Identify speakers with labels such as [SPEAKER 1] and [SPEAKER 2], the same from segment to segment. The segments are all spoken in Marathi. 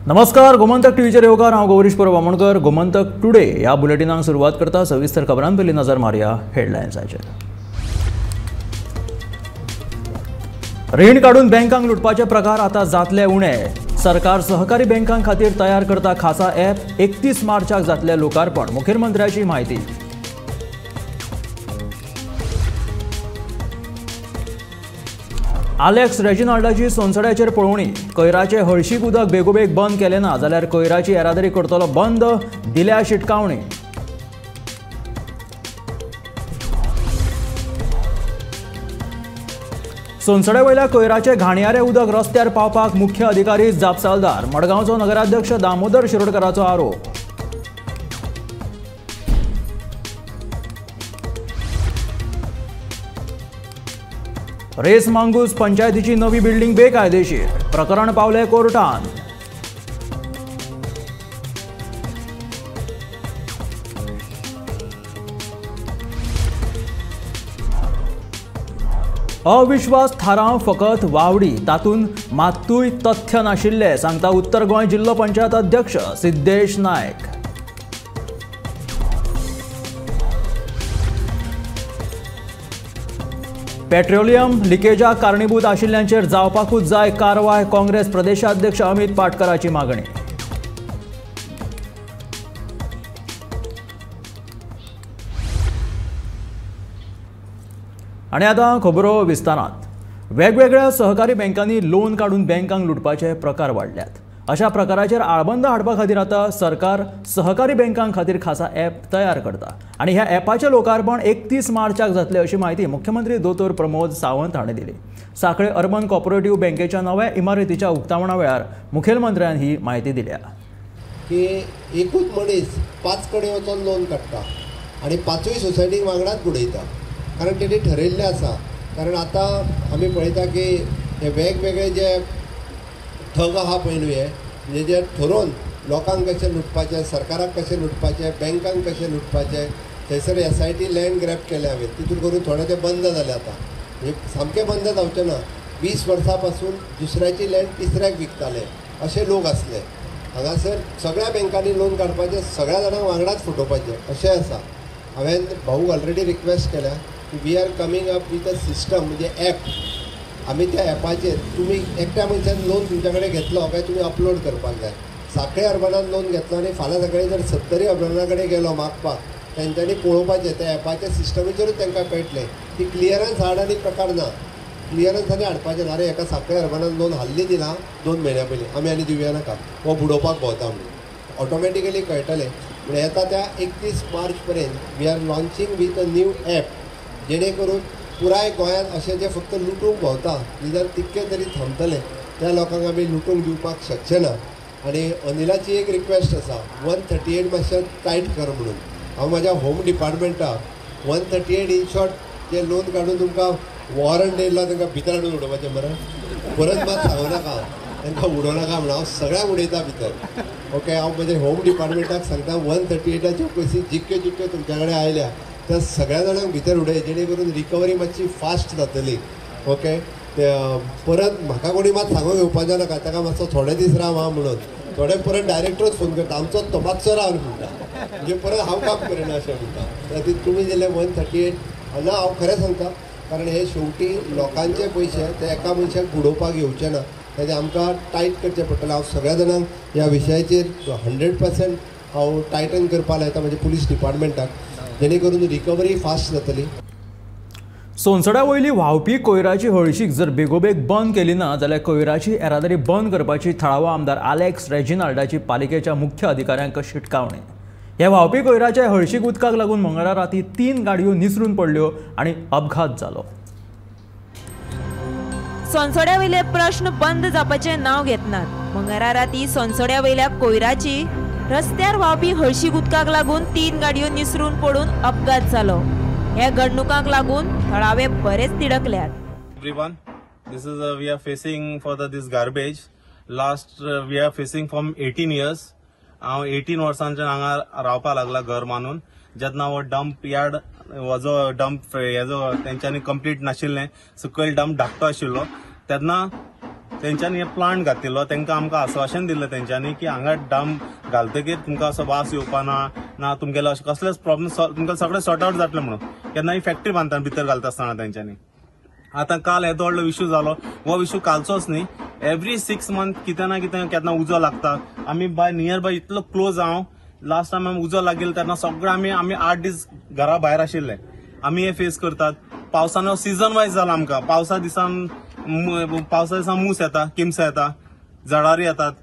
[SPEAKER 1] नमस्कार, गोमंतक टीव्हीचेर येवकार। हांव गौरीश बामणकर। गोमंतक टुडे ह्या बुलेटिनाक सुरवात करता। सविस्तर खबरां पयलीं नजर मारया हेडलायन्साचेर। रीण काढून बँकांक लुटपाचे प्रकार आता जातले उणे। सरकार सहकारी बँकां खातीर तयार करता खासा ॲप। 31 मार्चाक जातले लोकार्पण। मुखेलमंत्र्याची माहिती। आलेक्स रेजिनाल्डाची सोनसड्याचेर पळोवणी। कोयराचे हळशीक उदक बेगोबेग बंद केले ना जाल्यार कोयराची येरादारी करतलो बंद, दिल्या शिटकावणी। सोनसड्या वयल्या कोयराचे घाणयारे उदक रस्त्यार पावपाक मुख्य अधिकारी जापसालदार। मडगांवचो नगराध्यक्ष दामोदर शिरोडकराचो आरोप। रेस मांगूस पंचायतीची नवी बिल्डिंग बेकायदेशीर। प्रकरण पावले कोर्टान। अविश्वास थाराव फकत वावडी, तातूंत मात्तूय तथ्य नाशिल्ले, सांगता उत्तर गोंय जिल्लो पंचायत अध्यक्ष सिद्धेश नायक। पेट्रोलियम लिकेजाक कारणीभूत आशिल्ल्यांचेर जावपाकूच जाय कारवाय। काँग्रेस प्रदेशाध्यक्ष अमित पाटकराची मागणी। आणि आता खबरो विस्तारांत। वेगवेगळ्या सहकारी बँकांनी लोन काढून बँकांक लुटपाचे प्रकार वाडल्यात। अशा प्रकाराचेर आळबंद हाडपा खातीर आता सरकार सहकारी बँकां खातीर खासा ॲप तयार करता आणि ह्या ॲपाचें लोकार्पण 31 मार्चाक जातले अशी माहिती मुख्यमंत्री दोतोर प्रमोद सावंत हांणी दिली। सांखळे अर्बन कोऑपरेटिव्ह बँकेच्या नव्या इमारतीच्या उक्तावणा वेळार मुखेलमंत्र्यान ही माहिती दिल्या
[SPEAKER 2] की एकूच मनीस 5 कडेन वचून लोन काडटा आणि 5य सोसायटीक वांगडाच बुडयता, कारण तेणी ठरयल्लें आसा। कारण आतां आमी पळयता की हे वेगवेगळे जे ठग आहा पळय न्हू, म्हणजे जे ठरोवन लोकांक कशें लुटपाचें, सरकाराक कशें लुटपाचें, बँकांक कशें लुटपाचें, थंयसर SIT लँड ग्रॅब केले हांवें, तितून करून थोडे ते बंद जाले आतां। म्हणजे सामकें बंद जावचें ना। 20 वर्सां पासून दुसऱ्याची लँड तिसऱ्याक विकताले अशे लोक आसले। हांगासर सगळ्या बँकांनी लोन काडपाचें, सगळ्या जाणांक वांगडाच फुटोवपाचें अशें आसा। हांवें भाऊक ऑलरेडी रिक्वेस्ट केल्या की we are coming up with a system, म्हणजे ॲप। आमी त्या ॲपाचेर तुमी एकट्या मनशान लोन तुमच्या कडेन घेतलो काय तुमी अपलोड करपाक जाय। सांखळे अर्बनान लोन घेतलो आनी फाल्यां सकाळीं जर 70 अर्बना कडेन गेलो मागपाक, तेंच्यांनी पळोवपाचें त्या ॲपाच्या सिस्टमीचेरूच तांकां कळटलें की क्लियरन्स हाड आनी प्रकार ना। क्लियरन्स आनी हाडपाचें ना रे, एका सांखळे अर्बनान लोन हाल्ली दिलां 2 म्हयन्या पयलीं, आमी आनी दिवया नाका, हो बुडोवपाक भोंवता म्हणून ऑटोमॅटिकली कळटलें। पूण येता त्या 31 मार्च पर्यंत we are launching with a new app, जेणे करून पुराय गोंयांत अशें जे फक्त लुटूंक भोंवता निदान तितके तरी थांबतले, त्या लोकांक आमी लुटूंक दिवपाक शकचे ना। आनी अनिलाची एक रिक्वेस्ट आसा, 138 मातशें टायट कर म्हणून। हांव म्हाज्या होम डिपार्टमेंटाक 138 इन शॉर्ट जे लोन काडून तुमकां वॉरंट येयला तांकां भितर हाडून उडोवपाचें मरे, परत मात सांगू नाका तांकां उडोवनाका म्हणून। हांव सगळ्यांक उडयता भितर, ओके। हांव म्हजे होम डिपार्टमेंटाक सांगता 138चे पयशे जितके जितके तुमच्या कडेन आयल्या त्या सगळ्या जाणांक भितर उडय, जेणे करून रिकवरी मातशी फास्ट जातली, ओके। ते परत म्हाका कोणी मात सांगूंक येवपाचें नाका, ताका मातसो थोडे दीस राव हा म्हणून। थोडे परत डायरेक्टरूच फोन करता, आमचो तोमाचो राव म्हणटा, म्हणजे परत हांव काम करिना अशें म्हणटा। त्या तुमी दिले 138 ना, हांव खरें सांगता, कारण हे शेवटी लोकांचे पयशे ते एका मनशाक बुडोवपाक येवचे ना, तेजे आमकां टायट करचें पडटलें। हांव सगळ्या जाणांक ह्या विशयाचेर 100% हांव टायटन करपाक लायता म्हणजे पुलीस डिपार्टमेंटाक, जेणे करून रिकवरी फास्ट जातली।
[SPEAKER 1] सोनसड्या वयली व्हांवपी कोयराची हळशीक जर बेगोबेग बंद केली ना जाल्यार कोयराची येरादारी बंद करपाची थळावो आमदार आलेक्स रेजिनाल्डाची पालिकेच्या मुख्य अधिकाऱ्यांक शिटकावणी। ह्या व्हांवपी कोयराच्या हळशीक उदकाक लागून मंगळारा राती 3 गाडयो निसरून पडल्यो आणि अपघात जालो।
[SPEAKER 3] सोनसड्या वयले प्रश्न बंद जावपाचे नांव घेतनात। मंगळारा राती सोनसड्या वयल्या कोयराची रस्त्यार व्हांवपी हळशीक उदकाक लागून 3 गाडयो निसरून पडून अपघात जालो। ह्या घडणुकांक लागून थळावे बरेच तिडकल्यात।
[SPEAKER 4] Everyone, this is we are facing for this garbage. Last we are facing from 18 years. 18 वर्सांचे हांगा रावपा लागला घर मानून, जेन्ना हो डंप यार्ड हो जो डंप हेजो तेंच्यांनी कंप्लीट नाशिल्लें, सकयल डंप धाकटो आशिल्लो, तेन्ना तेंच्यांनी प्लांट घातिल्लो, तांकां आमकां आश्वासन दिल्लें तेंच्यांनी की हांगा डंप घालतकीर तुमकां असो वास येवपाना ना, तुमगेलो अशें कसलेच प्रॉब्लेम तुमकां सगळें सॉर्ट आउट जातलें म्हणून केन्नाय फॅक्टरी बांदतना भितर घालता आसतना तेंच्यांनी. आतां काल येदो व्हडलो इश्यू जालो, हो इश्यू कालचोच न्ही, एवरी 6 मंथ कितें ना कितें केन्ना उजो लागता. आमी बाय नियर बाय इतलो क्लोज हांव लास्ट टायम आमी उजो लागील तेन्ना सगळे आमी 8 दीस घरा भायर आशिल्ले. आमी हे फेस करतात. पावसान सीझन वायज जाला आमकां. पावसा दिसान मूस येता, किम्स येता, जळारी येतात.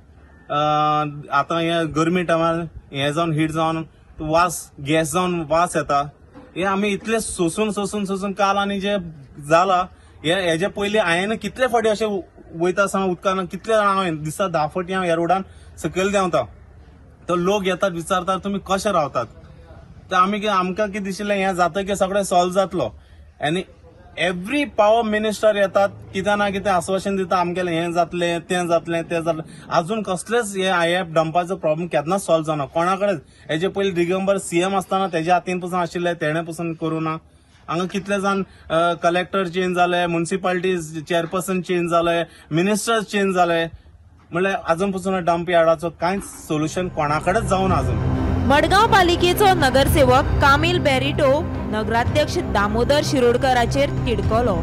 [SPEAKER 4] आतां हे गरमी टायमार हे जावन हीट जावन वास गॅस जावन वास येता. हे आमी इतले सोसून काल आनी जे जाला हेजे पयलीं हांवें कितले फावटी अशें वयता आसतना उदकान कितले हांवें दिसा 10 फावटी हांव ह्या रोडान सकयल देंवता. तो लोक येतात विचारतात तुमी कशे रावतात. तर आमकां कितें दिशिल्लें हें जातकीर सगळें सॉल्व जातलो. आनी एवरी पावर मिनिस्टर येतात कितें ना कितें आश्वासन दिता आमगेलें हें जातलें तें जातलें. अजून कसलेच हे डंपाचो प्रॉब्लेम केन्नाच सॉल्व जाना कोणा कडेन. हेजे पयलीं दिगंबर सीएम आसतना तेज्या हातीन पसून आशिल्लें, तेणें पसून करूं ना. हांगा कितले जाण कलेक्टर चेंज जाले, म्युनिसिपालिटी चेअरपर्सन चेंज जाले, मिनिस्टर चेंज जाले, म्हणल्यार अजून पसून डंप यार्डाचो कांयच सोल्युशन कोणाकडेच जावना अजून.
[SPEAKER 3] मडगांव पालिकेचो नगरसेवक कामील बेरिटो नगराध्यक्ष दामोदर शिरोडकराचेर तिडकलो.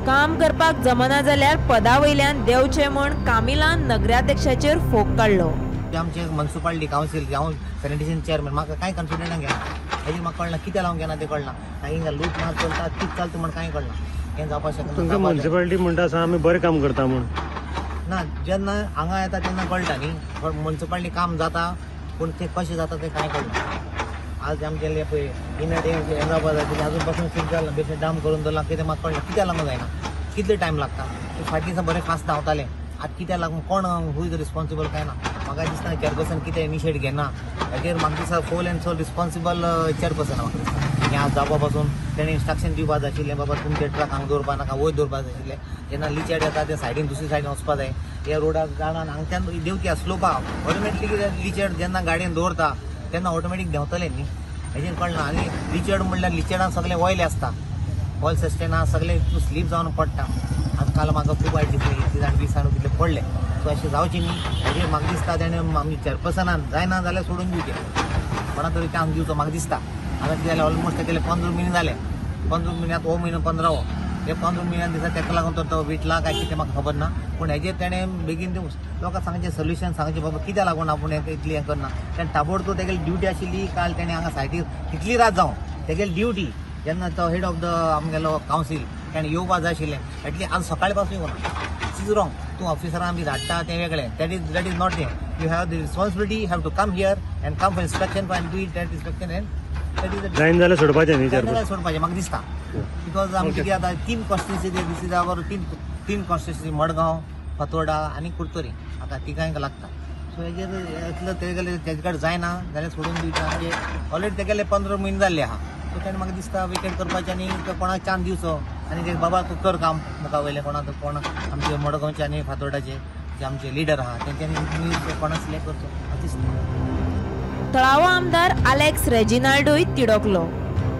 [SPEAKER 3] काम करपाक जमना जाल्यार पदा वयल्यान देंवचें म्हण कामिलान नगराध्यक्षाचेर फोग काडलो.
[SPEAKER 5] आमचे म्युनिसिपालिटी कावन्सील हांव सॅनिटेशन चेअरमॅन म्हाका कांय कन्सिडर घेना. हेजी म्हाका कळना कितें लावंक घेना तें कळना. हिंगा लूट मार चलता कितें चलता म्हण कांय कळना. हें जावपाक शकना.
[SPEAKER 6] तुमकां म्युनिसिपालिटी म्हणटा आसा आमी बरें काम करता म्हण
[SPEAKER 5] ना, जेन्ना हांगा येता तेन्ना कळटा न्ही. म्युनिसिपालिटी काम जाता पूण तें कशें जाता तें कांय कळना. आज आमगेले पळय येनाबाद आजून पासून सीट जालां, बेश्टें डाम करून दवरलां. कितें म्हाका कळना कित्याक लागून जायना, कितले टायम लागता. फाटलीं बरें फास्ट धांवताले, आतां कित्याक लागून कोण हू इज रिस्पॉन्सिबल काय ना. म्हाका दिसता चेअरपर्सन कितें इनिशिएट घेना. हेजेर म्हाका दिसता full and sole responsible chairperson म्हाका दिसता. हें आज जावपा पासून तेणें इंस्ट्रक्शन दिवपा जाय आशिल्लें, बाबा तुमचे ट्रक हांगा दवरपा नाका, वयर दवरपा जाय आशिल्लें. जेन्ना लिचेड येता त्या सायडीन दुसरी सायडीन वचपा जाय. ह्या रोडाक जाणान हांगच्यान देंवत्या स्लोपाक ऑटोमॅटिकली लिचेड जेन्ना गाडयेन दवरता तेन्ना ऑटोमॅटीक देंवतलें न्ही. हेजेर कळना. आनी लिचेड म्हणल्यार लिचेडान सगळें ऑयल आसता, ऑयल सिस्टेना सगळें स्लीप जावन पडटा. आतां काल म्हाका खूब वायट दिसलें, इतली जाण 20 जाण कितले पडले. सो अशें जावचें न्ही. हेजेर म्हाका दिसता तेणें आमी चेअरपर्सनान जायना जाल्यार सोडून दिवचें, कोणा तरी चान्स दिवचो म्हाका दिसता. आतां कितें जालें ऑलमोस्ट तेगेले 15 म्हयने जाले. 15 म्हयन्यांत हो म्हयनो 15वो. हे 15 म्हयन्यांत दिसा तेका लागून तो विटला काय कितें म्हाका खबर ना. पूण हेजेर तेणें बेगीन लोकांक सांगचें सोल्युशन सांगचें, बाबा कित्याक लागून आपूण इतली हें करना. तेणें ताबडतोब तेगेली ड्युटी आशिल्ली. काल तेणें हांगा सायटीर कितली रात जावन तेगेली ड्युटी जेन्ना तो हेड ऑफ द आमगेलो कावन्सील तेणें येवपा जाय आशिल्लें. एटली आज सकाळी पासून येवना. Is wrong. तूं ऑफिसरां बी धाडटा तें वेगळें. दॅट इज नॉट हें. You have the responsibility, have to come here and come for inspection and do it that inspection and
[SPEAKER 6] जायन जाल्यार सोडपाचें न्ही.
[SPEAKER 5] सोडपाचें म्हाका दिसता. बिकॉज आमी कितें आतां 3 constituency this is our 3 constituency Madgaon, Fatorda आनी कुडतोरी. आतां तिगांक लागता. सो हेजेर तेगेले तेजे कडेन जायना जाल्यार सोडून दिवचें. म्हणजे ऑलरेडी तेगेले 15 म्हयने जाल्ले आहा. सो तेणें म्हाका दिसता वेकेट करपाचें आनी कोणाक चान्स दिवचो आनी ते बाबा तूं कर काम मुखा वयलें कोण आमचे मडगांवचे आनी फातोर्डाचे जे आमचे लिडर आहा तेंच्यांनी कोणाक सिलेक्ट करचो अशें दिसता.
[SPEAKER 3] तळावो आमदार अलेक्स रेजिनाल्डोय तिडकलो.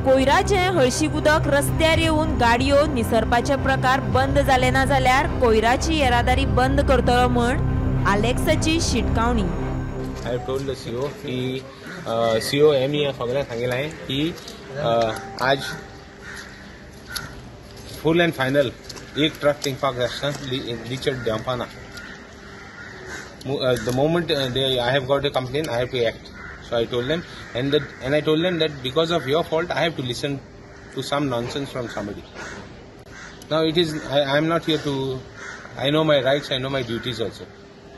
[SPEAKER 3] कोयराचें हळशीक उदक रस्त्यार येवन गाडयो निसरपाचे प्रकार बंद जाले ना जाल्यार कोयराची येरादारी बंद करतलो म्हण अलेक्साची शिटकावणी.
[SPEAKER 7] I have told the CO की सीओ एमी सगळ्यांक सांगिल्लें हांवें की आज फूल एंड फायनल एक ट्रक तिंगपाक आसता लिचेड देंवपाना. The moment I have got a complaint, I have to act. So I told them, and I told them that because of your fault, I have to listen to some nonsense from somebody. Now I am not here to. I know my rights, I know my duties also.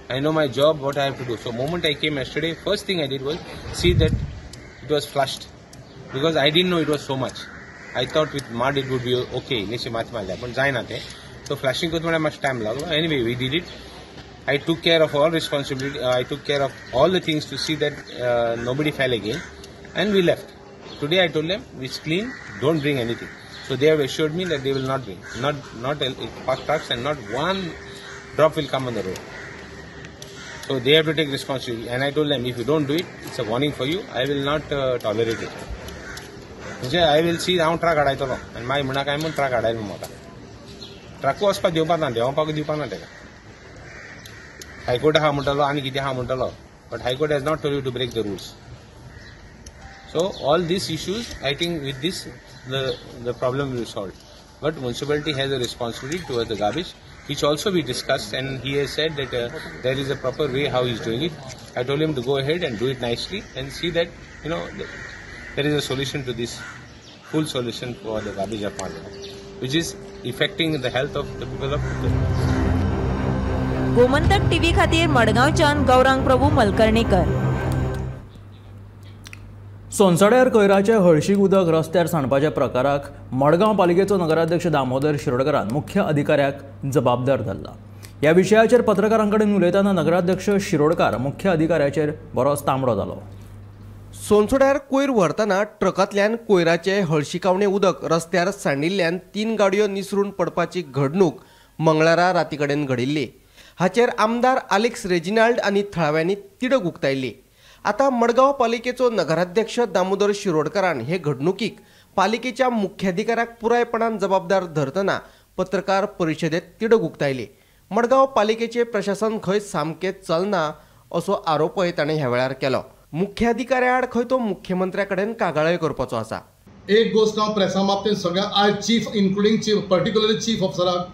[SPEAKER 7] I know my job, what I have to do. So moment I came yesterday, first thing I did was see that it was flushed, because I didn't know it was so much. I thought with mud it would be okay. Niche mat malya, but jai na the. So flushing ko thora much time laglo. Anyway, we did it. I took care of all responsibility. I took care of all the things to see that nobody fell again, and we left. Today I told them it's clean. Don't bring anything. So they have assured me that they will not bring, not park trucks, and not one drop will come on the road. So they have to take responsibility. And I told them, if you don't do it, it's a warning for you. I will not tolerate it. I will see how truck adaytolo, and my muna kai mun truck adaylo mota. Truck was pa diupa na, diupa ko diupa na tega. High court हा म्हणटालो आनी कितें हा म्हणटालो, but high court has not told you to break the rules. So all these issues, I think with this, the problem will be solved. But municipality has a responsibility towards the garbage, which also we discussed, and he has said that there is a proper way how he is doing it. I told him to go ahead and do it nicely and see that, there is a solution to this, full solution for the garbage of Malwa, which is affecting the health of the people of Pune.
[SPEAKER 3] Gomantak TV खातीर मडगांवच्यान गौरांग प्रभू मलकर्णीकर.
[SPEAKER 1] सोनसड्यार कोयराचे हळशीक उदक रस्त्यार सांडपाच्या प्रकाराक मडगांव पालिकेचो नगराध्यक्ष दामोदर शिरोडकरान मुख्य अधिकाऱ्याक जबाबदार धरला. ह्या विशयाचेर पत्रकारांकडेन उलयतना नगराध्यक्ष शिरोडकार मुख्य अधिकाऱ्याचेर बरोच तांबडो जालो.
[SPEAKER 8] सोनसड्यार कोयर व्हरतना ट्रकांतल्यान कोयराचे हळशिकावणे उदक रस्त्यार सांडिल्ल्यान 3 गाडयो निसरून पडपाची घडणूक मंगळारा राती कडेन घडिल्ली. हाचेर आमदार आलेक्स रेजिनाल्ड आनी थळाव्यांनी तिडक उक्तायली. आता मडगांव पालिकेचो नगराध्यक्ष दामोदर शिरोडकरान हे घडणुकीक पालिकेच्या मुख्याधिकाऱ्याक पुरायपणान जबाबदार धरतना पत्रकार परिशदेत तिडक उक्तायली. मडगांव पालिकेचे प्रशासन खंय सामकें चलना असो आरोपय ताणें ह्या वेळार केलो. मुख्याधिकाऱ्या आड खंय तो मुख्यमंत्र्या कडेन कागाळय करपाचो आसा.
[SPEAKER 9] एक गोष्ट हांव प्रेसा बाबतींत सगळ्या आज chief including chief particularly chief ऑफिसराक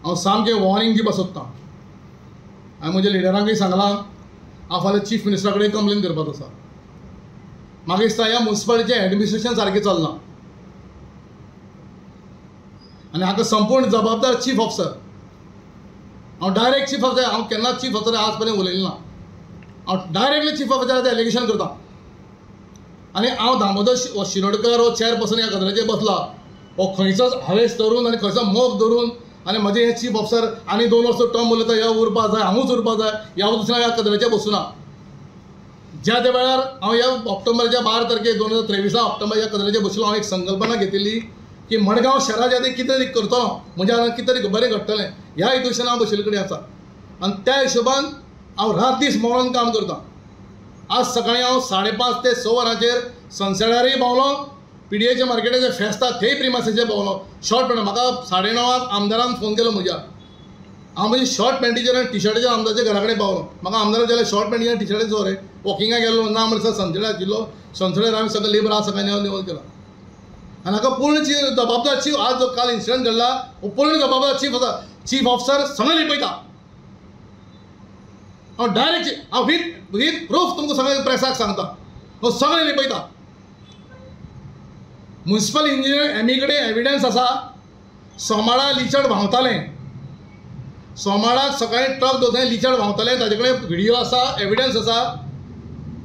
[SPEAKER 9] हांव सामकें वॉर्निंग दिवपाक सोदतां. हांवें म्हज्या लिडरांकूय सांगलां हांव फाल्यां चीफ मिनिस्टरा कडेन कंप्लेन करपाचो आसा. म्हाका दिसता ह्या म्युनिसिपालिटीचें एडमिनिस्ट्रेशन सारकें चलना आनी हाका संपूर्ण जबाबदार चीफ ऑफिसर. हांव डायरेक्ट चीफ ऑफिसर, हांव केन्नाच चीफ ऑफिसर आज पर्यंत उलयलें ना. हांव डायरेक्टली चीफ ऑफिसराचें एलिगेशन करता आनी हांव दामोदर शिरोडकर हो चेअरपर्सन ह्या गजालीचेर बसला हो खंयचोच हावेस धरून आनी खंयचो मोग धरून आनी म्हजें हें चीफ ऑफिसर आनी 2 वर्सां टर्म उरता ह्या उरपा जाय, हांवूच उरपा जाय ह्या दुसऱ्या ह्या कदराचेर बसूना. ज्या त्या वेळार हांव ह्या ऑक्टोबराच्या 12 तारखेक 2023 ऑक्टोबर ह्या कदराचेर बसलो. हांव एक संकल्पना घेतिल्ली की मडगांव शहराच्या खातीर कितें तरी करतलो, म्हणजे कितें तरी बरें घडटलें ह्या हितून हांव बशिल्ले कडेन आसा. आनी त्या हिशोबान हांव रात दीस मौन काम करता. आज सकाळीं हांव 5:30 ते 6 वरांचेर सनसेडारय पावलो, पीडीएच्या मार्केटाचेर फेस्त आसा थंय प्रिमासीचेर पावलो. शॉर्ट पॅन्ट म्हाका 9:30 आमदारान फोन केलो म्हज्या. हांव म्हणजे शॉर्ट पॅन्टीचेर आनी टिशर्टाचेर आमदाराच्या घरा कडेन पावलो. म्हाका आमदारान जाल्यार शॉर्ट पॅन्टीचेर आनी टिशर्टाचेर रे वॉकिंगाक गेलो ना म्हणसर सनसेडार आशिल्लो. सनसेडार हांवें सगळें लेबर आज सकाळीं निवड केला आनी हाका पूर्ण जबाबदार चीफ. आज जो काल इन्सिडंट घडला हो पूर्ण जबाबदार चीफ आसा. चीफ ऑफिसर सगळें लिपयता. हांव डायरेक्ट हांव वीथ प्रूफ तुमकां सगळें प्रेसाक सांगता. हो सगळें लिपयता. म्युनिसिपल इंजिनियर एमी कडेन एविडन्स आसा. सोमाळा लिचड व्हांवतालें, सोमाळाक सकाळीं ट्रक दवरतालें लिचड व्हांवतालें, ताजे कडेन व्हिडियो आसा, एविडन्स आसा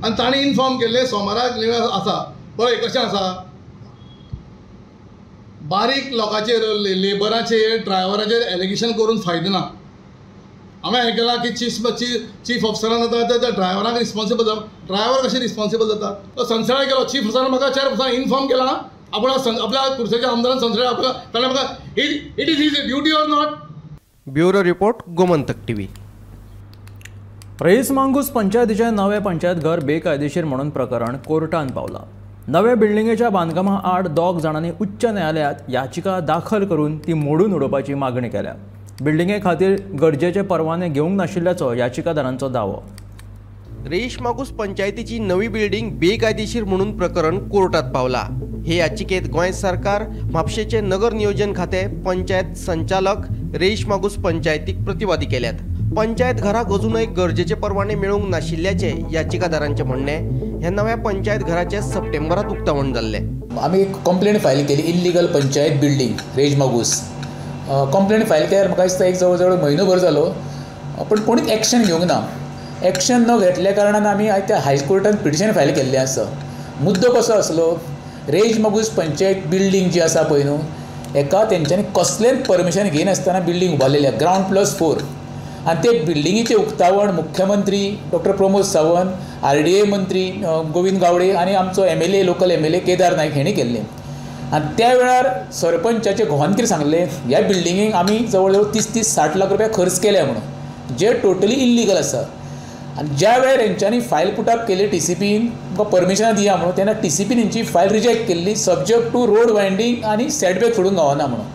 [SPEAKER 9] आनी ताणें इन्फॉर्म केल्लें सोमाराक आसा. पळय कशें आसा. बारीक लोकांचेर लेबराचेर ड्रायव्हराचेर एलिगेशन करून फायदो ना. हांवें हें केलां की चीफ ऑफिसरान आतां त्या ड्रायव्हराक रिस्पॉन्सिबल जाता. ड्रायव्हर कशें रिस्पॉन्सिबल जाता. तो सनसेडार गेलो. चीफ ऑफिसरान म्हाका चेअरपर्सनान इन्फॉर्म केला आपल्या खुर्सेच्या आमदारान सनसेडार ताणें म्हाका it is his duty or not.
[SPEAKER 8] Bureau report Gomantak TV.
[SPEAKER 1] Raees Mangoos पंचायतीचें नवें पंचायत घर बेकायदेशीर म्हणून प्रकरण कोर्टान पावलां. नव्या बिल्डिंगेच्या बांदकामा आड 2 जाणांनी उच्च न्यायालयात याचिका दाखल करून ती मोडून उडोवपाची मागणी केल्या. बिल्डिंगे खातीर गरजेचे परवाने घेवंक नाशिल्ल्याचो याचिकादारांचो दावो.
[SPEAKER 8] रेईश मागूस पंचायतीची नवी बिल्डिंग बेकायदेशीर म्हणून प्रकरण कोर्टात पावला. हे याचिकेत गोंय सरकार, म्हापशेचे नगर नियोजन खाते, पंचायत संचालक रेईश मागूस पंचायतीक प्रतिवादी केल्यात. पंचायत घराक अजूनय गरजेचे परवाने मेळूंक नाशिल्ल्याचे याचिकादारांचे म्हणणे. ह्या नव्या पंचायत घराचे सप्टेंबरात उक्तावण जाल्ले.
[SPEAKER 10] आमी एक कंप्लेंट फायल केली illegal panchayat building Reis Magos. Complaint file केल्यार म्हाका दिसता एक जवळ जवळ म्हयनोभर जालो, पण कोणीच एक्शन घेवंक ना. एक्शन न घेतल्या कारणान आमी आयज त्या हायकोर्टान पिटिशन फायल केल्लें आसा. मुद्दो कसो आसलो, रेईश मागूस पंचायत बिल्डिंग जी आसा पळय न्हू, एका तेंच्यांनी कसलेंच परमिशन घेयनासतना बिल्डिंग उबारलेली आहे, ग्रावंड +4. आनी ते बिल्डिंगेचें उक्तावण मुख्यमंत्री डॉक्टर प्रमोद सावंत, RDA मंत्री गोविंद गावडे आनी आमचो MLA local MLA Kedar Naik हेणी केल्लें. आनी त्या वेळार सरपंचाचे घोवान कितें सांगलें, ह्या बिल्डिंगेक आमी जवळ जवळ 30-60 लाख रुपया खर्च केल्या म्हणून, जे टोटली इल्लीगल आसा. आनी ज्या वेळार हेंच्यांनी फायल पुटअप केली TCPन तुमकां परमिशनां दिया म्हणून, तेन्ना TCPन हेंची फायल रिजेक्ट केल्ली सब्जेक्ट टू रोड वायंडींग आनी सेटबॅक सोडूंक गावना म्हणून.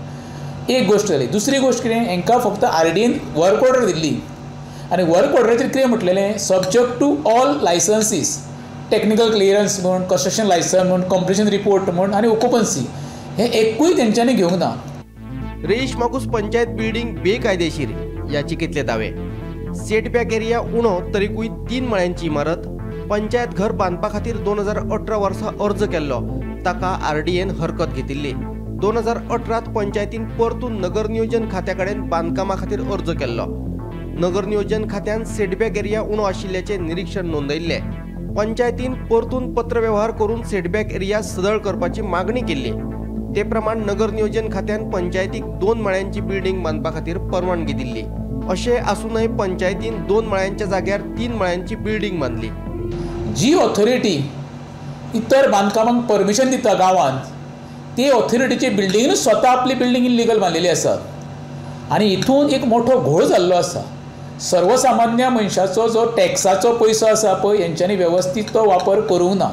[SPEAKER 10] एक गोष्ट जाली. दुसरी गोष्ट कितें, हांकां फक्त RDN वर्क ऑर्डर दिल्ली आनी वर्क ऑर्डराचेर कितें म्हटलेलें, subject to all licences, technical clearance म्हण, कंस्ट्रक्शन लायसन म्हण, कंप्लिशन रिपोर्ट म्हण आनी ऑक्युपन्सी हे एकूय तेंच्यांनी घेवंक ना.
[SPEAKER 8] रेश मागूस पंचायत बिल्डिंग बेकायदेशीर याचिकेतले दावे. सेटबॅक एरिया उणो तरीकूय 3 मळ्यांची इमारत. पंचायत घर बांदपा खातीर 2018 वर्सा अर्ज केल्लो, ताका RDN हरकत घेतिल्ली. 2018 पंचायतीन परतून नगर नियोजन खात्या कडेन बांदकामा खातीर अर्ज केल्लो. नगर नियोजन खात्यान सेटबॅक एरिया उणो आशिल्ल्याचे निरीक्षण नोंदयल्ले. पंचायतीन परतून पत्रव्यवहार करून सेटबॅक एरिया सदळ करपाची मागणी केल्ली. ते प्रमाण नगर नियोजन खात्यान पंचायतीक 2 मळ्यांची बिल्डिंग बांदपा खातीर परवानगी दिल्ली. अशें आसूनय पंचायतीन 2 मळ्यांच्या जाग्यार 3 मळ्यांची बिल्डिंग बांदली.
[SPEAKER 10] जी ऑथॉरिटी इतर बांदकामांक परमिशन दिता गांवांत, ते ऑथॉरिटीची बिल्डिंग स्वता आपली बिल्डिंग इल्लीगल बांदलेली आसा आनी हितून एक मोठो घोळ जाल्लो आसा. सर्वसामान्य मनशाचो जो टॅक्साचो पयसो आसा पळय, हेंच्यांनी वेवस्थीत तो वापर करूंक ना.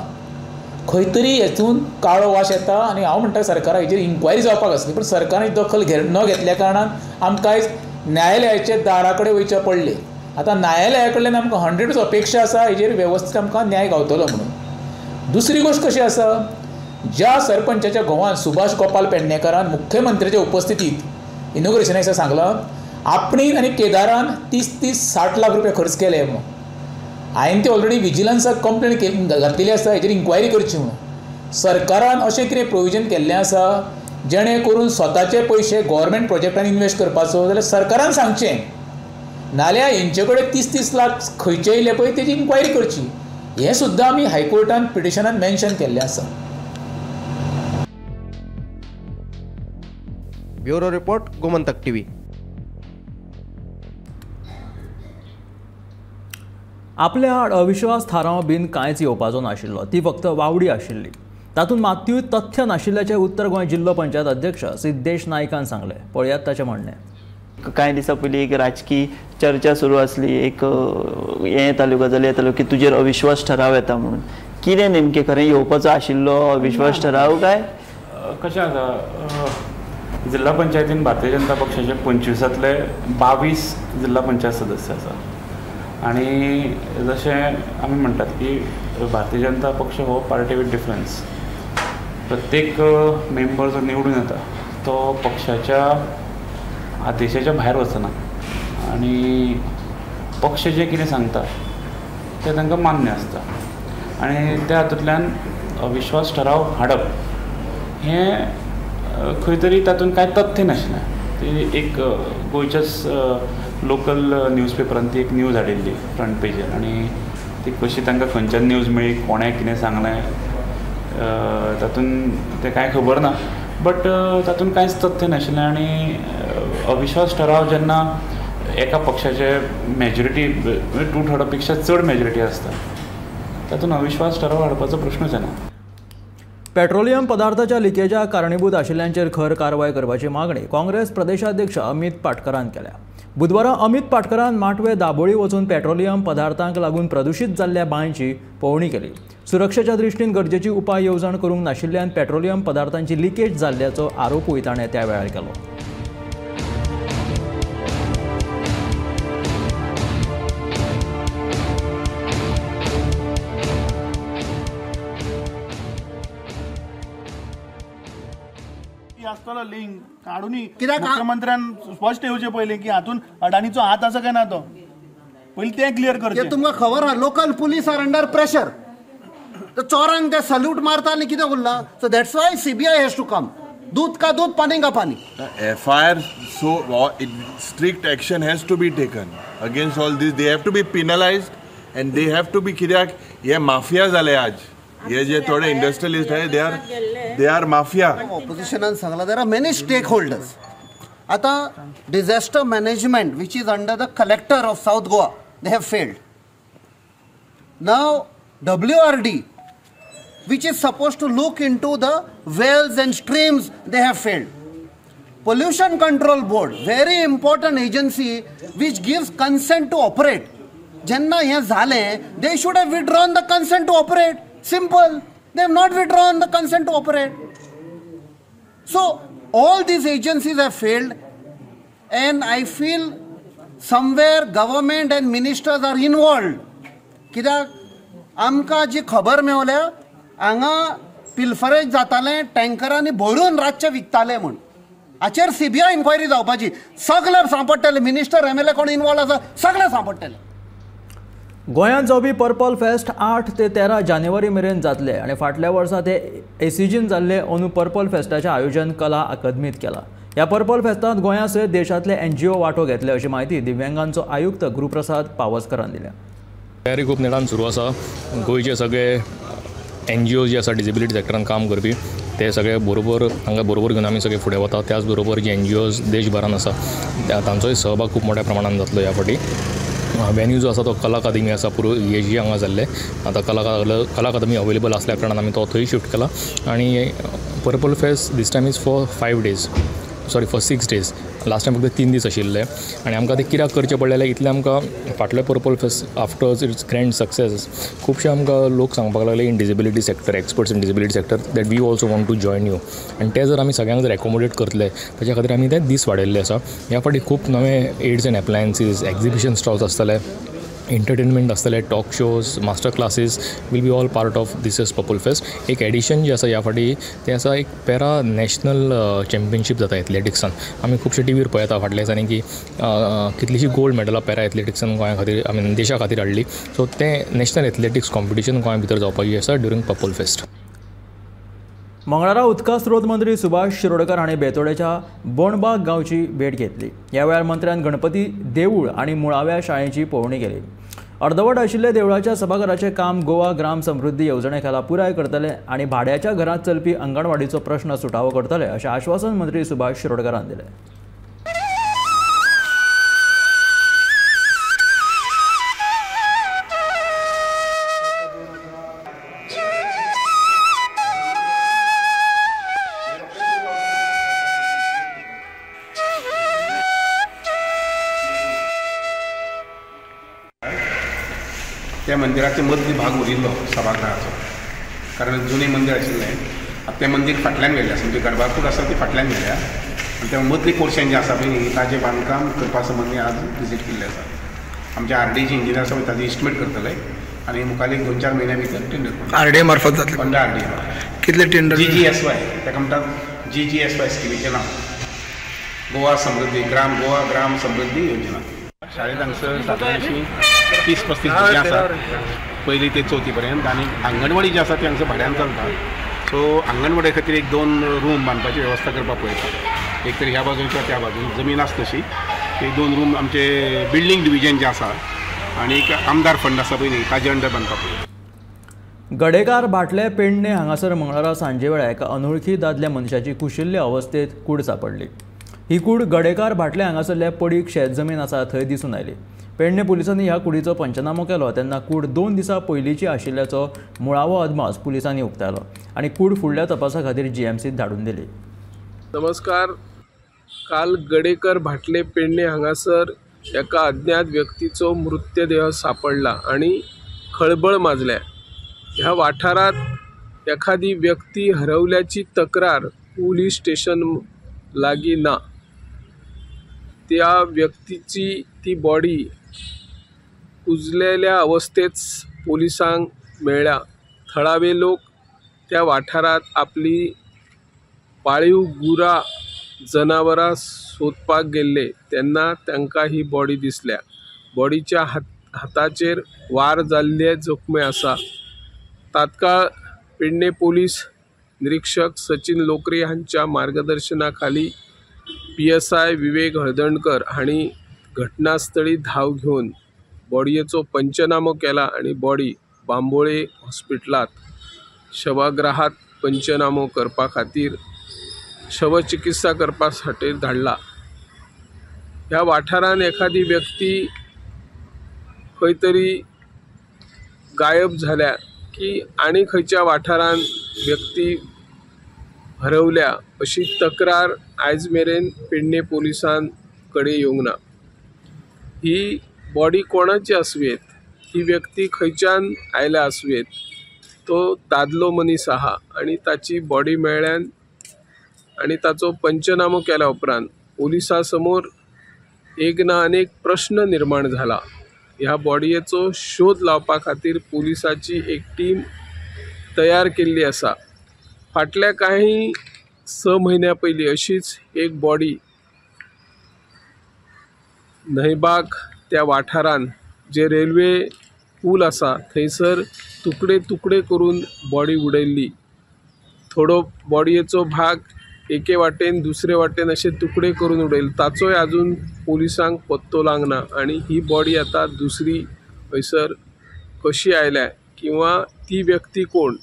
[SPEAKER 10] खंय तरी हेतून काळो वास येता आनी हांव म्हणटा सरकाराक हेचेर इन्क्वायरी जावपाक आसली, पण सरकारान दखल न घेतल्या कारणान आमकां आयज न्यायालयाचे दारा कडेन वयचें पडलें. आतां न्यायालया कडल्यान आमकां 100% अपेक्षा आसा हेचेर वेवस्थीत आमकां न्याय गावतलो म्हणून. दुसरी गोश्ट कशी आसा, ज्या सरपंचाच्या घोवान सुभाष गोपाल पेडणेकरान मुख्यमंत्र्याच्या उपस्थितीत इनॉग्रेशना दिसा सांगलां, आपणीन आनी केदारान 30-60 लाख रुपया खर्च केले म्हणून. हांवें ते ऑलरेडी विजिलन्साक कंप्लेन घातलेली आसा हेचेर इन्क्वायरी करची म्हणून. सरकारान अशें कितें प्रोविजन केल्लें आसा जेणे करून स्वताचे पयशे गव्हर्मेंट प्रोजेक्टान इन्वेस्ट करपाचो जाल्यार सरकारान सांगचें, नाल्यार हेंचे कडेन 30-30 लाख खंयचे येयले पळय तेजी इन्क्वायरी करची. हें सुद्दां आमी हायकोर्टान पिटिशनान मेन्शन केल्लें आसा.
[SPEAKER 8] Bureau report, Gomantak TV.
[SPEAKER 1] आपल्या आड अविश्वास थाराव बीन कांयच येवपाचो नाशिल्लो, ती फक्त वावडी आशिल्ली. तातूंत मात्यूय तथ्य नाशिल्ल्याचें उत्तर गोंय जिल्लो पंचायत अध्यक्ष सिद्धेश नायकान सांगलें. पळयात ताचें म्हणणें.
[SPEAKER 11] कांय दिसा पयलीं एक राजकीय चर्चा सुरू आसली, एक हें येताल्यो गजाली येताल्यो की तुजेर अविश्वास ठराव येता म्हणून. कितें नेमकें खरें येवपाचो आशिल्लो अविश्वास ठराव काय?
[SPEAKER 12] कशें आसा, जिल्हा पंचायतीन भारतीय जनता पक्षाचे 25तले 22 जिल्हा पंचायत सदस्य आसा आनी जशें आमी म्हणटात की भारतीय जनता पक्ष हो पार्टी विथ डिफरन्स. प्रत्येक मेंबर जो निवडून येता तो पक्षाच्या आदेशाच्या भायर वचना आनी पक्ष जें कितें सांगता तें तांकां मान्य आसता आनी त्या हातूंतल्यान अविश्वास ठराव हाडप हें खंय तरी तातूंत कांय तथ्य नाशिल्लें. ती एक गोंयच्याच लोकल न्यूजपेपरान ती एक न्यूज हाडिल्ली फ्रंट पेजीर आनी ती कशी तांकां खंयच्यान न्यूज मेळ्ळी, कोणें कितें सांगलें तातूंत तें कांय खबर ना. बट तातूंत कांयच तथ्य नाशिल्लें आनी अविश्वास ठराव जेन्ना एका पक्षाचे मेजॉरिटी 2/3 पेक्षा चड मेजॉरिटी आसता तातूंत अविश्वास ठराव हाडपाचो प्रश्नच येना.
[SPEAKER 1] पेट्रोलियम पदार्थाच्या लिकेजाक कारणीभूत आशिल्ल्यांचेर खर कारवाय करपाची मागणी काँग्रेस प्रदेशाध्यक्ष अमित पाटकरान केल्या. बुधवारा अमित पाटकरान माटवे दाबोळी वचून पेट्रोलियम पदार्थांक लागून प्रदूशीत जाल्ल्या बांयची पळोवणी केली. सुरक्षेच्या दृश्टीन गरजेची उपाय येवजण करूंक नाशिल्ल्यान पेट्रोलियम पदार्थांची लिकेज जाल्ल्याचो आरोपूय ताणें त्या वेळार केलो.
[SPEAKER 13] आसतलो लिंक काडून मुख्यमंत्र्यान स्पश्ट येवचे पयलीं की हातून अडाणीचो हात आसा काय ना तो पयलीं तें क्लियर करचें.
[SPEAKER 14] तुमकां खबर आहा local police are under pressure. चोरांक ते सल्यूट मारता आनी कितें उरलां. So that's why CBI has to come. दूध का दूध, पानी का पानी.
[SPEAKER 15] FIR, so strict action has to be taken against all this. They have to be penalized and they have to be कित्याक हे माफिया जाले आज. हे जे थोडे इंडस्ट्रियलिस्ट आहे दे आर माफिया.
[SPEAKER 14] ऑपोजिशनान सांगला there are many stakeholders. आता disaster management which is under the collector of south Goa they have failed. Now WRD which is supposed to look into the wells and streams, they have failed. Pollution Control Board, very important agency which gives consent to operate. Jenna हे झाले, they should have withdrawn the consent to operate. Simple. They have not withdrawn the consent to operate. So all these agencies have failed, and I feel somewhere government and ministers are involved. कित्याक आमकां जी खबर मेवल्या हांगा पिल्फरेज जातालें, टँकरांनी भरून रातचे विकताले म्हूण. हाचेर CBI इन्क्वायरी जावपाची. सगळे सांपडटले, मिनिस्टर MLA कोण इन्वॉल्व आसा सगळे सांपडटले.
[SPEAKER 1] गोंयांत जावपी पर्पल फेस्ट 8 ते 13 जानेवारी मेरेन जातले आनी फाटल्या वर्सा ते एसीजीन जाल्ले अंदू पर्पल फेस्टाचें आयोजन कला अकादमीत केलां. ह्या पर्पल फेस्तांत गोंया सयत देशांतले NGO वांटो घेतले अशी माहिती दिव्यांगांचो आयुक्त गुरुप्रसाद पावसकरान दिल्या.
[SPEAKER 16] तयारी खूब नेटान सुरू आसा. गोंयचे सगळे NGO जे आसा डिसेबिलिटी सेक्टरान काम करपी ते सगळे बरोबर हांगा बरोबर घेवन आमी सगळे फुडें वता. त्याच बरोबर जे NGOज देशभरान आसा तांचोय सहभाग खूब मोठ्या प्रमाणात जातलो ह्या फाटी. वेन्यू जो आसा तो कला अकादमी आसा पुरो EAG हांगा जाल्ले. आतां कला अकादमी अवेलेबल आसल्या कारणान आमी तो थंय शिफ्ट केला. आनी पर्पल फेस्ट दीस time is for 6 days. Last time फक्त 3 दीस आशिल्ले. आनी आमकां ते कित्याक करचें पडलेलें इतलें आमकां फाटले purple fest after its grand success खुबशे आमकां लोक सांगपाक लागले in disability sector, experts in disability sector, that we also want to join you. आनी ते जर आमी सगळ्यांक जर एकोमोडेट करतले ताच्या खातीर आमी ते दीस वाडयल्ले आसा. ह्या फाटी खूब नवे aids and appliances, exhibition stalls आसतले, एंटरटेनमेंट आसतले, talk shows, master classes will be all part of this is purple fest. एक एडिशन जे आसा ह्या फाटी तें आसा एक पॅरा नॅशनल चॅम्पियनशीप जाता एथलेटिक्सान. आमी खुबशे टीव्हीर पळयता फाटल्या दिसांनी की कितलींशीं गोल्ड मेडलां पॅरा एथलेटिक्सान गोंया खातीर देशा खातीर हाडली. सो तें नॅशनल एथलेटिक्स कॉम्पिटिशन गोंया भितर जावपाची आसा ड्युरींग पर्पल फेस्ट.
[SPEAKER 1] मंगळारा उदका स्रोत मंत्री सुभाष शिरोडकर हांणी बेतोडेच्या बोंडबाग गांवची भेट घेतली. ह्या वेळार मंत्र्यान गणपती देवूळ आनी मुळाव्या शाळेची पळोवणी केली. अर्दवट आशिल्ले देवळाच्या सभाघराचें काम गोवा ग्राम समृद्धी येवजणे खाला पुराय करतले आनी भाड्याच्या घरांत चलपी अंगणवाडीचो प्रश्न सुटावो करतले अशें आश्वासन मंत्री सुभाष शिरोडकरान दिलें.
[SPEAKER 17] त्या मंदिराचे मदली भाग उरिल्लो सभागृहाचो, कारण जुने मंदिर आशिल्लें. आतां तें मंदिर फाटल्यान गेल्लें आसा, म्हणजे गर्भाकूड आसा ती फाटल्यान गेल्या आनी त्या मदली पोर्शन जें आसा पळय ताजें बांदकाम करपा संबंदी आज विजीट केल्लें आसा. आमचे RD जे इंजिनियर आसा पळय ताजें इस्टिमेट करतले आनी मुखाल्ले 2-4 म्हयन्या भितर टेंडर
[SPEAKER 18] RDA मार्फत जातलें.
[SPEAKER 17] पंदरा RDA
[SPEAKER 18] कितले टेंडर?
[SPEAKER 17] GGSY ताका म्हणटात GGSY स्किमीचें नांव, गोवा समृद्धी गोवा ग्राम समृद्धी योजना. शाळेंत हांगसर सादारणशी 30-35 भुरगीं आसात पयली ते 4थी पर्यंत, आनी आंगणवाडी जी आसा ती हांगसर भाड्यान चलता. सो आंगणवाडी खातीर 1-2 रूम बांदपाची वेवस्था करपाक पळयता. एक तर ह्या बाजून किंवा त्या बाजून जमीन आसा तशी ते 2 रूम आमचे बिल्डींग डिविजन जे आसा आनी एक आमदार फंड आसा पळय न्ही ताजे अंडर बांदपाक पळयता.
[SPEAKER 1] गडेकार भाटले पेडणे हांगासर मंगळारा सांजे वेळा एका अनवळखी दादल्या मनशाची कुशिल्ल्या अवस्थेत कूड सापडली. ही कूड गडेकार भाटले हांगासरल्या पडीक शेत जमीन आसा थंय दिसून आयली. पेडणे पुलिसांनी ह्या कुडीचो पंचनामो केलो तेन्ना कूड 2 दिसां पयलींची आशिल्ल्याचो मुळावो अदमास पुलिसांनी उक्तायलो आनी कूड फुडल्या तपासा खातीर GMCत धाडून दिली.
[SPEAKER 19] नमस्कार. काल गडेकर भाटले पेडणे हांगासर एका अज्ञात व्यक्तीचो मृतदेह सापडला आणि खळबळ माजल्या. ह्या वाठारात एखादी व्यक्ती हरवल्याची तक्रार पोलीस स्टेशन लागीं ना. त्या व्यक्तीची ती बॉडी कुजलेल्या अवस्थेत पोलिसांक मेळ्ळ्या. थळावे लोक त्या वाठारात आपली पाळीव गुरां जनावरां सोदपाक गेल्ले तेन्ना तांकां ही बॉडी दिसल्या. बॉडीच्या हाताचेर वार जाल्ले जखमे आसा. तात्काळ पेडणे पोलीस निरीक्षक सचिन लोकरे हांच्या मार्गदर्शना खाली PSI विवेक हळदणकर हांणी घटनास्थळी धाव घेवन बॉडयेचो पंचनामो केला आणि बॉडी बांबोळे हॉस्पिटलात शवगृहात पंचनामो करपा खातीर शवचिकित्सा करपा खातीर धाडला. ह्या वाठारान एखादी व्यक्ती खंय तरी गायब झाल्या की आनी खंयच्या वाठारान व्यक्ती हरवल्या अशी तक्रार आयज मेरेन पेडणे पोलिसां कडेन येवंक ना. ही बॉडी कोणाची आसवेत, ही व्यक्ती खंयच्यान आयल्या आसवेत, तो दादलो मनीस आहा आणि ताची बॉडी मेळ्ळ्यान आणि ताचो पंचनामो केल्या उपरांत पोलिसां समोर एक ना अनेक प्रश्न निर्माण झाला. ह्या बॉडयेचो शोध लावपा खातीर पोलिसाची एक टीम तयार केल्ली आसा. फाटल्या काही 6 म्हयन्या पयलीं अशीच एक बॉडी न्हयबाग त्या वाठारान जे रेल्वे पूल आसा थंयसर तुकडे तुकडे करून बॉडी उडयल्ली. थोडो बॉडयेचो भाग एके वाटेन दुसरे वाटेन असे तुकडे करून उडयले. ताचोय अजून पोलिसांक पत्तो लागना आणि ही बॉडी आता दुसरी हयसर कशी आयल्या किंवा ती व्यक्ती कोण,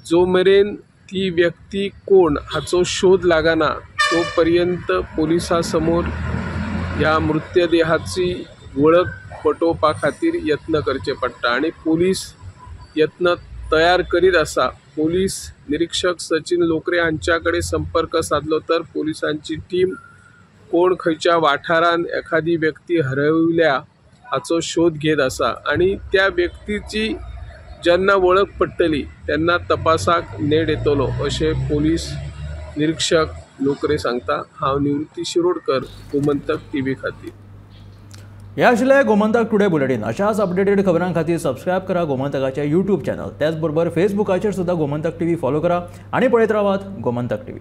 [SPEAKER 19] जो मेरेन ती व्यक्ती कोण हाचो शोध लागना तो पर्यंत पोलिसां समोर ह्या मृतदेहाची वळख पटोवपा खातीर यत्न करचे पडटा आणि पोलीस यत्न तयार करीत आसा. पोलीस निरीक्षक सचिन लोकरे हांच्या कडेन संपर्क साधलो तर पोलिसांची टीम कोण खंयच्या वाठारान एखादी व्यक्ती हरवल्या हाचो शोध घेत आसा आणि त्या व्यक्तीची जेन्ना वळख पडटली तेन्ना तपासाक नेट येतलो अशें पोलीस निरीक्षक लोकरे सांगता. हांव निवृत्ती शिरोडकर, गोमंतक TV खातीर.
[SPEAKER 1] हे आशिल्ले गोमंतक टुडे बुलेटिन. अशाच अपडेटेड खबरां खातीर सबस्क्रायब करा गोमंतकाचे YouTube चॅनल. त्याचबरोबर फेसबुकाचेर सुद्धा गोमंतक TV फॉलो करा आणि पळयत रावात गोमंतक TV.